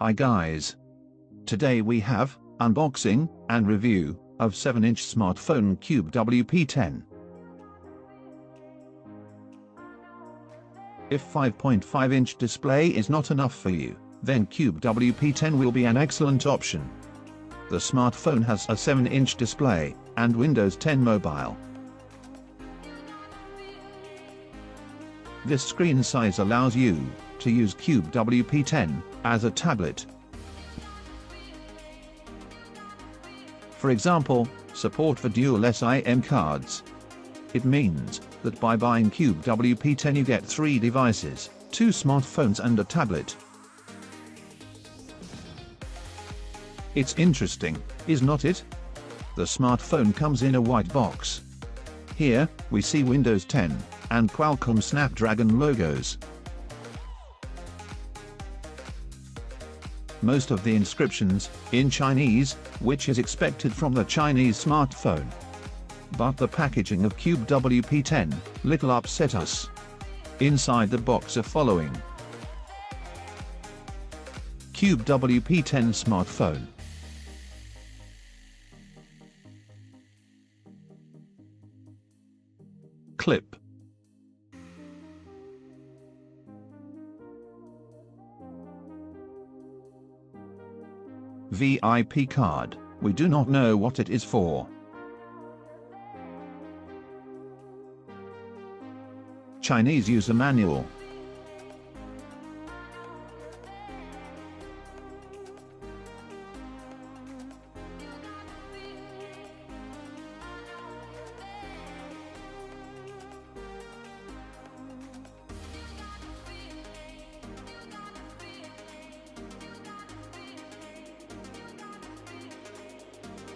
Hi guys. Today we have unboxing and review of 7-inch smartphone Cube WP10. If 5.5-inch display is not enough for you, then Cube WP10 will be an excellent option. The smartphone has a 7-inch display and Windows 10 mobile. This screen size allows you to use Cube WP10 as a tablet. For example, support for dual SIM cards. It means that by buying Cube WP10 you get 3 devices, 2 smartphones and a tablet. It's interesting, is not it? The smartphone comes in a white box. Here, we see Windows 10 and Qualcomm Snapdragon logos. Most of the inscriptions in Chinese, which is expected from the Chinese smartphone. But the packaging of Cube WP10 little upset us. Inside the box are following: Cube WP10 smartphone, clip, VIP card, we do not know what it is for. Chinese user manual.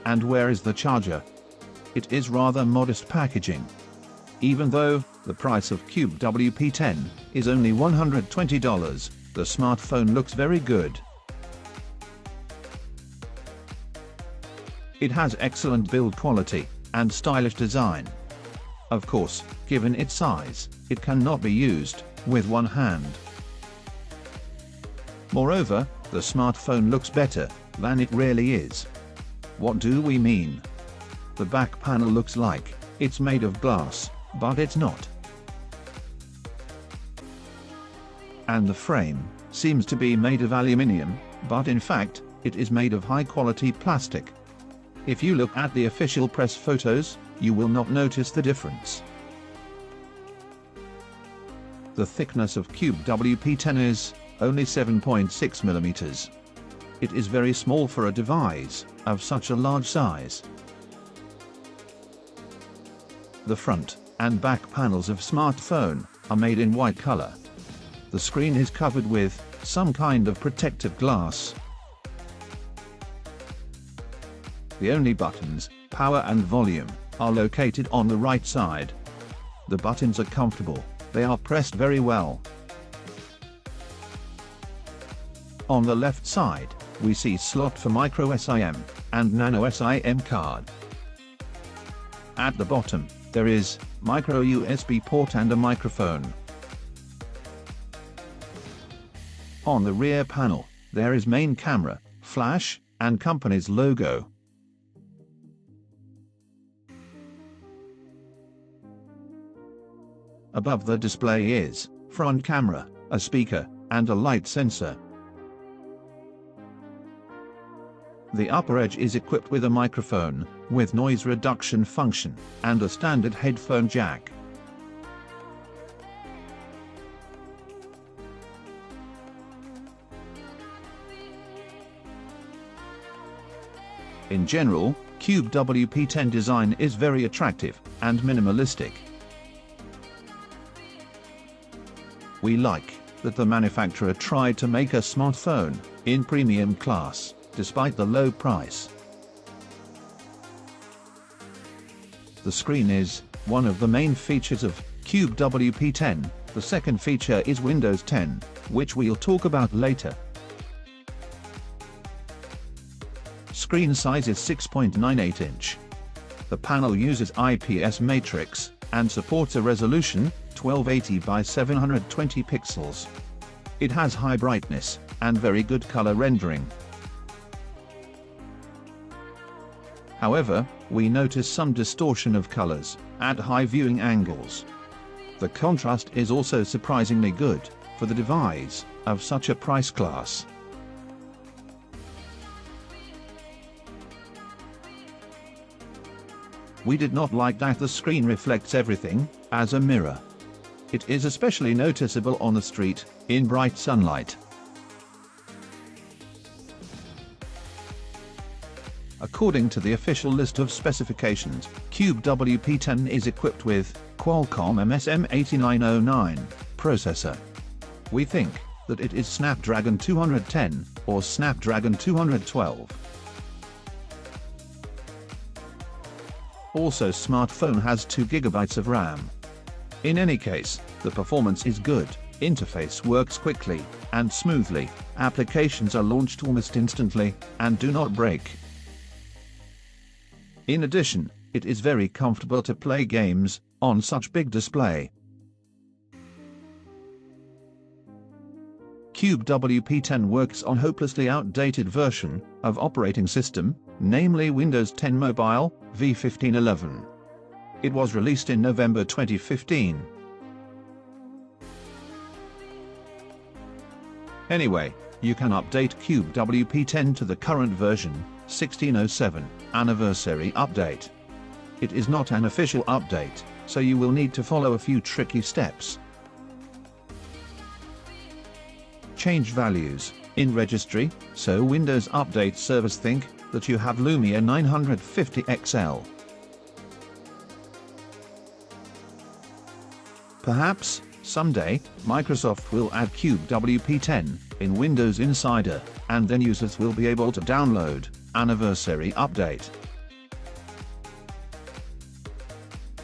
And where is the charger? It is rather modest packaging. Even though the price of Cube WP10 is only $120, the smartphone looks very good. It has excellent build quality and stylish design. Of course, given its size, it cannot be used with one hand. Moreover, the smartphone looks better than it really is. What do we mean? The back panel looks like it's made of glass, but it's not. And the frame seems to be made of aluminium, but in fact, it is made of high-quality plastic. If you look at the official press photos, you will not notice the difference. The thickness of Cube WP10 is only 7.6 mm. It is very small for a device of such a large size. The front and back panels of smartphone are made in white color. The screen is covered with some kind of protective glass. The only buttons, power and volume, are located on the right side. The buttons are comfortable, they are pressed very well. On the left side, we see slot for micro SIM and nano SIM card. At the bottom, there is micro USB port and a microphone. On the rear panel, there is main camera, flash, and company's logo. Above the display is front camera, a speaker, and a light sensor. The upper edge is equipped with a microphone, with noise reduction function, and a standard headphone jack. In general, Cube WP10 design is very attractive and minimalistic. We like that the manufacturer tried to make a smartphone in premium class, despite the low price. The screen is one of the main features of Cube WP10. The second feature is Windows 10, which we'll talk about later. Screen size is 6.98 inch. The panel uses IPS matrix and supports a resolution 1280 by 720 pixels. It has high brightness and very good color rendering. However, we notice some distortion of colors at high viewing angles. The contrast is also surprisingly good for the device of such a price class. We did not like that the screen reflects everything as a mirror. It is especially noticeable on the street in bright sunlight. According to the official list of specifications, Cube WP10 is equipped with Qualcomm MSM8909 processor. We think that it is Snapdragon 210 or Snapdragon 212. Also, smartphone has 2 GB of RAM. In any case, the performance is good, interface works quickly and smoothly, applications are launched almost instantly and do not break. In addition, it is very comfortable to play games on such big display. Cube WP10 works on hopelessly outdated version of operating system, namely Windows 10 Mobile v1511. It was released in November 2015. Anyway, you can update Cube WP10 to the current version, 1607, anniversary update. It is not an official update, so you will need to follow a few tricky steps. Change values in registry, so Windows Update servers think that you have Lumia 950 XL. Perhaps, someday, Microsoft will add Cube WP10 in Windows Insider, and then users will be able to download Anniversary Update.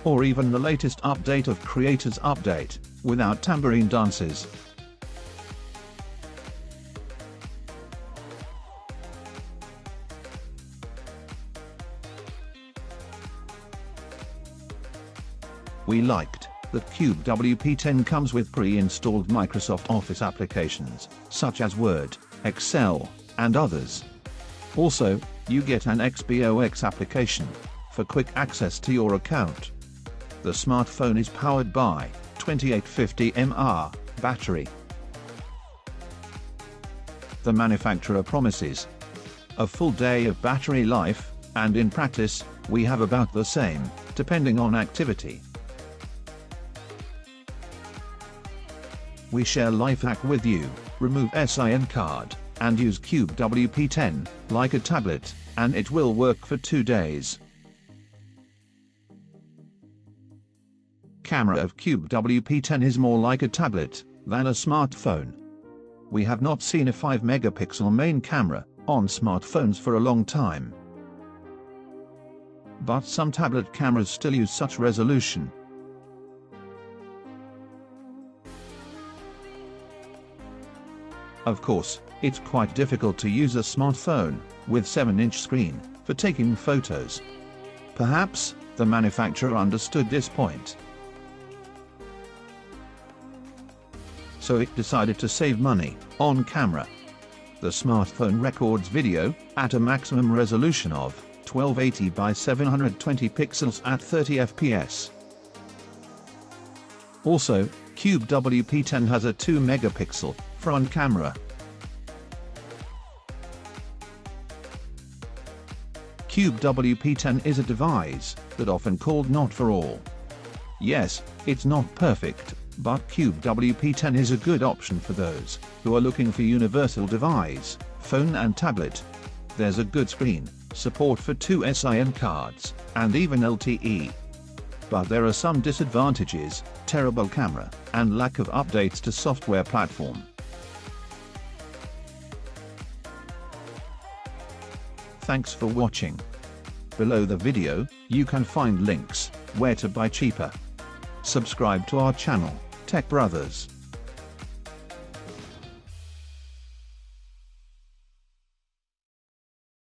Or even the latest update of Creators Update, without tambourine dances. We liked that Cube WP10 comes with pre-installed Microsoft Office applications, such as Word, Excel, and others. Also, you get an XBOX application for quick access to your account. The smartphone is powered by 2850 mAh battery. The manufacturer promises a full day of battery life, and in practice, we have about the same, depending on activity. We share life hack with you: remove SIM card and use Cube WP10 like a tablet, and it will work for 2 days. Camera of Cube WP10 is more like a tablet than a smartphone. We have not seen a 5-megapixel main camera on smartphones for a long time. But some tablet cameras still use such resolution. Of course, it's quite difficult to use a smartphone with 7-inch screen for taking photos. Perhaps the manufacturer understood this point, so it decided to save money on camera. The smartphone records video at a maximum resolution of 1280 by 720 pixels at 30 fps. Also, Cube WP10 has a 2-megapixel front camera. Cube WP10 is a device that often called not for all. Yes, it's not perfect, but Cube WP10 is a good option for those who are looking for universal device, phone and tablet. There's a good screen, support for 2 SIM cards, and even LTE. But there are some disadvantages: terrible camera, and lack of updates to software platform. Thanks for watching. Below the video, you can find links where to buy cheaper. Subscribe to our channel, Tech Brothers.